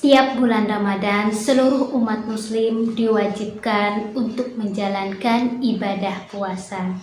Setiap bulan Ramadan, seluruh umat Muslim diwajibkan untuk menjalankan ibadah puasa.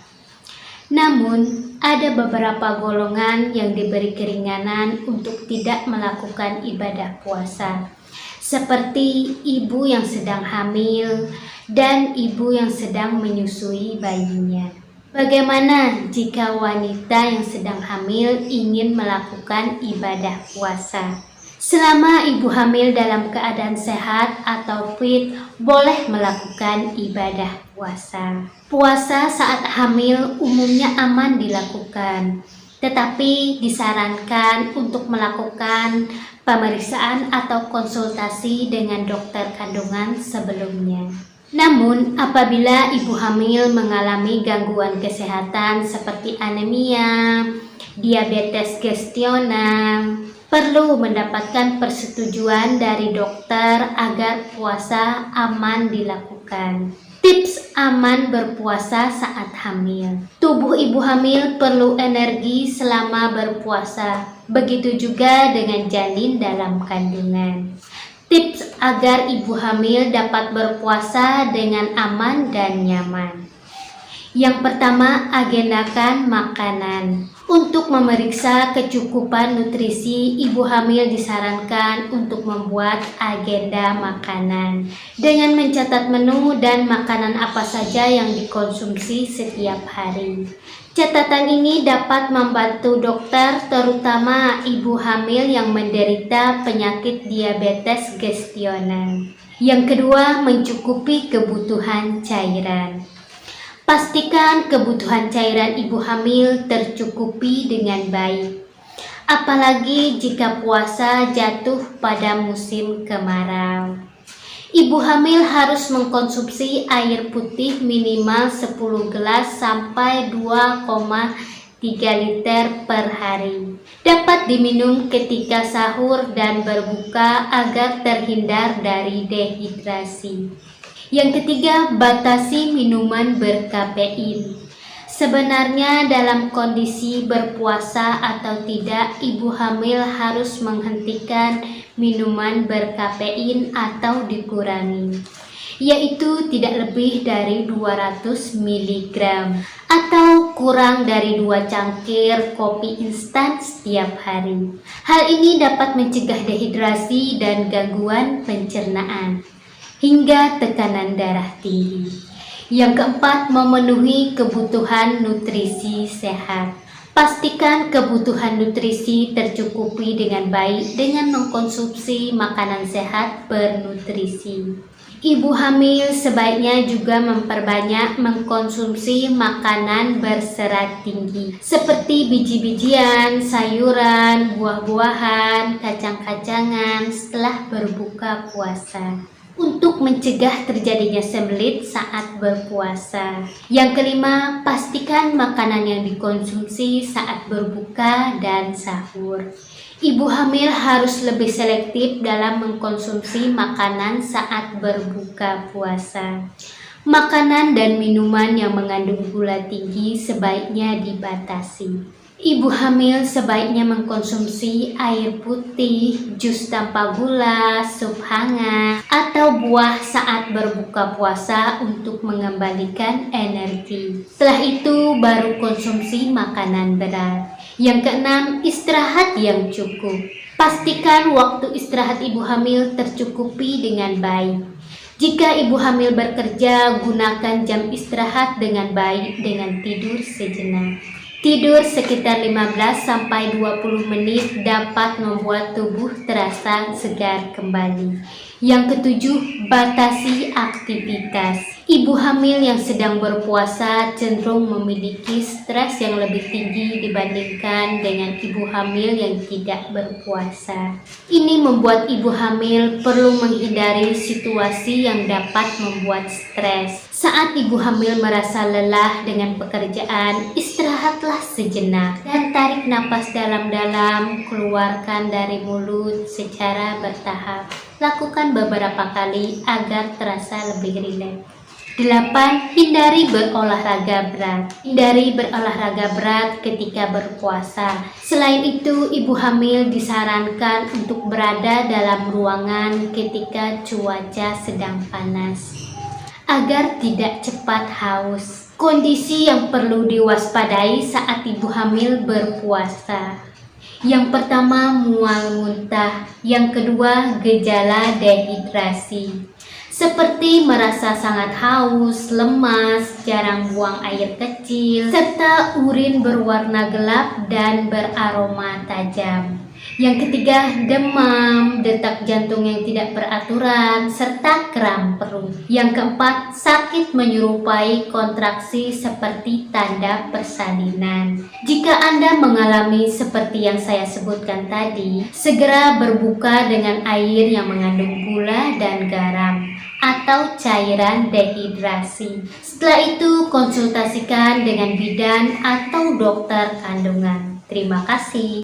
Namun, ada beberapa golongan yang diberi keringanan untuk tidak melakukan ibadah puasa, seperti ibu yang sedang hamil dan ibu yang sedang menyusui bayinya. Bagaimana jika wanita yang sedang hamil ingin melakukan ibadah puasa? Selama ibu hamil dalam keadaan sehat atau fit, boleh melakukan ibadah puasa. Puasa saat hamil umumnya aman dilakukan, tetapi disarankan untuk melakukan pemeriksaan atau konsultasi dengan dokter kandungan sebelumnya. Namun, apabila ibu hamil mengalami gangguan kesehatan seperti anemia, diabetes gestional, perlu mendapatkan persetujuan dari dokter agar puasa aman dilakukan. Tips aman berpuasa saat hamil. Tubuh ibu hamil perlu energi selama berpuasa. Begitu juga dengan janin dalam kandungan. Tips agar ibu hamil dapat berpuasa dengan aman dan nyaman. Yang pertama, agendakan makanan. Untuk memeriksa kecukupan nutrisi, ibu hamil disarankan untuk membuat agenda makanan dengan mencatat menu dan makanan apa saja yang dikonsumsi setiap hari. Catatan ini dapat membantu dokter, terutama ibu hamil yang menderita penyakit diabetes gestional. Yang kedua, mencukupi kebutuhan cairan. Pastikan kebutuhan cairan ibu hamil tercukupi dengan baik, apalagi jika puasa jatuh pada musim kemarau. Ibu hamil harus mengkonsumsi air putih minimal 10 gelas sampai 2,3 liter per hari. Dapat diminum ketika sahur dan berbuka agar terhindar dari dehidrasi. Yang ketiga, batasi minuman berkafein. Sebenarnya dalam kondisi berpuasa atau tidak, ibu hamil harus menghentikan minuman berkafein atau dikurangi, yaitu tidak lebih dari 200 mg atau kurang dari 2 cangkir kopi instan setiap hari. Hal ini dapat mencegah dehidrasi dan gangguan pencernaan hingga tekanan darah tinggi. Yang keempat, memenuhi kebutuhan nutrisi sehat. Pastikan kebutuhan nutrisi tercukupi dengan baik dengan mengkonsumsi makanan sehat bernutrisi. Ibu hamil sebaiknya juga memperbanyak mengkonsumsi makanan berserat tinggi seperti biji-bijian, sayuran, buah-buahan, kacang-kacangan setelah berbuka puasa, untuk mencegah terjadinya sembelit saat berpuasa. Yang kelima, pastikan makanan yang dikonsumsi saat berbuka dan sahur. Ibu hamil harus lebih selektif dalam mengkonsumsi makanan saat berbuka puasa. Makanan dan minuman yang mengandung gula tinggi sebaiknya dibatasi. Ibu hamil sebaiknya mengkonsumsi air putih, jus tanpa gula, sup hangat, atau buah saat berbuka puasa untuk mengembalikan energi. Setelah itu baru konsumsi makanan berat. Yang keenam, istirahat yang cukup. Pastikan waktu istirahat ibu hamil tercukupi dengan baik. Jika ibu hamil bekerja, gunakan jam istirahat dengan baik dengan tidur sejenak. Tidur sekitar 15-20 menit dapat membuat tubuh terasa segar kembali. Yang ketujuh, batasi aktivitas. Ibu hamil yang sedang berpuasa cenderung memiliki stres yang lebih tinggi dibandingkan dengan ibu hamil yang tidak berpuasa. Ini membuat ibu hamil perlu menghindari situasi yang dapat membuat stres. Saat ibu hamil merasa lelah dengan pekerjaan, istirahatlah sejenak dan tarik napas dalam-dalam, keluarkan dari mulut secara bertahap. Lakukan beberapa kali agar terasa lebih rileks. 8. Hindari berolahraga berat. Hindari berolahraga berat ketika berpuasa. Selain itu, ibu hamil disarankan untuk berada dalam ruangan ketika cuaca sedang panas agar tidak cepat haus. Kondisi yang perlu diwaspadai saat ibu hamil berpuasa. Yang pertama, mual muntah. Yang kedua, gejala dehidrasi, seperti merasa sangat haus, lemas, jarang buang air kecil, serta urin berwarna gelap dan beraroma tajam. Yang ketiga, demam, detak jantung yang tidak beraturan, serta kram perut. Yang keempat, sakit menyerupai kontraksi seperti tanda persalinan. Jika Anda mengalami seperti yang saya sebutkan tadi, segera berbuka dengan air yang mengandung gula dan garam atau cairan dehidrasi. Setelah itu, konsultasikan dengan bidan atau dokter kandungan. Terima kasih.